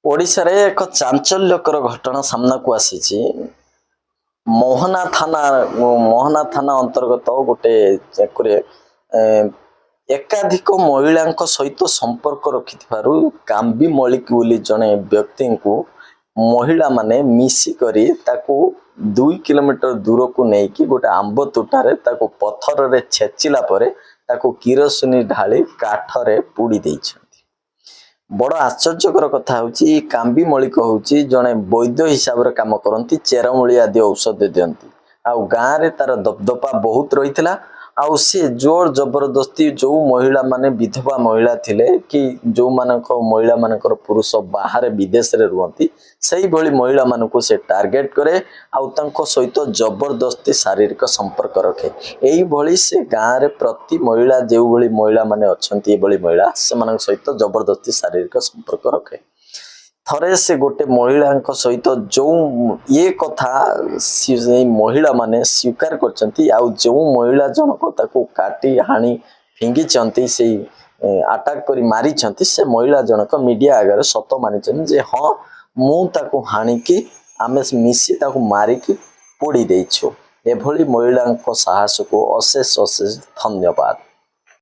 ଓଡ଼ିଶାରେ ଏକ ଚାଞ୍ଚଲ୍ୟକର ଘଟଣା ସାମ୍ନାକୁ ଆସିଛି। ମୋହନା ଥାନା ଅନ୍ତର୍ଗତ ଗୋଟେ ଚାକୁରେ ଏକାଧିକ ମହିଳାଙ୍କ ସହିତ ସମ୍ପର୍କ ରଖିଥିବାରୁ କାମ୍ବି ମଳିକ ବୋଲି ଜଣେ ବ୍ୟକ୍ତିଙ୍କୁ ମହିଳାମାନେ ମିଶିକରି ତାକୁ 2 କିଲୋମିଟର ଦୂରକୁ ନେଇକି ଗୋଟେ ଆମ୍ବ ତୋଟାରେ ତାକୁ ପଥରରେ ଛେଚିଲା ପରେ ତାକୁ କିରୋସିନି ଢାଳି କାଠରେ ପୋଡ଼ି ଦେଇଛନ୍ତି। ବଡ଼ ଆଶ୍ଚର୍ଯ୍ୟକର କଥା ହେଉଛି କାମ୍ବି ମଳିକ ହେଉଛି ଜଣେ ବୈଦ୍ୟ ହିସାବରେ କାମ କରନ୍ତି, ଚେରମୂଳି ଆଦି ଔଷଧ ଦିଅନ୍ତି। ଆଉ ଗାଁରେ ତାର ଦବଦପା ବହୁତ ରହିଥିଲା। ଆଉ ସେ ଜୋର ଜବରଦସ୍ତି ଯେଉଁ ମହିଳାମାନେ ବିଧବା ମହିଳା ଥିଲେ କି ମହିଳାମାନଙ୍କର ପୁରୁଷ ବାହାରେ ବିଦେଶରେ ରୁହନ୍ତି ସେଇଭଳି ମହିଳାମାନଙ୍କୁ ସେ ଟାର୍ଗେଟ କରେ ଆଉ ତାଙ୍କ ସହିତ ଜବରଦସ୍ତି ଶାରୀରିକ ସମ୍ପର୍କ ରଖେ। ଏଇଭଳି ସେ ଗାଁରେ ପ୍ରତି ମହିଳା ଯେଉଁଭଳି ମହିଳାମାନେ ଅଛନ୍ତି ଏଭଳି ମହିଳା ସେମାନଙ୍କ ସହିତ ଜବରଦସ୍ତି ଶାରୀରିକ ସମ୍ପର୍କ ରଖେ। ଥରେ ସେ ଗୋଟେ ମହିଳାଙ୍କ ସହିତ ଯେଉଁ କଥା ସେଇ ମହିଳାମାନେ ସ୍ୱୀକାର କରିଛନ୍ତି ଆଉ ଯେଉଁ ମହିଳା ଜଣକ ତାକୁ କାଟି ହାଣି ଫିଙ୍ଗିଛନ୍ତି ସେଇ ଆଟାକ୍ କରି ମାରିଛନ୍ତି ସେ ମହିଳା ଜଣକ ମିଡ଼ିଆ ଆଗରେ ସତ ମାନିଛନ୍ତି ଯେ ହଁ ମୁଁ ତାକୁ ହାଣିକି ଆମେ ମିଶି ତାକୁ ମାରିକି ପୋଡ଼ି ଦେଇଛୁ। ଏଭଳି ମହିଳାଙ୍କ ସାହସକୁ ଅଶେଷ ଅଶେଷ ଧନ୍ୟବାଦ।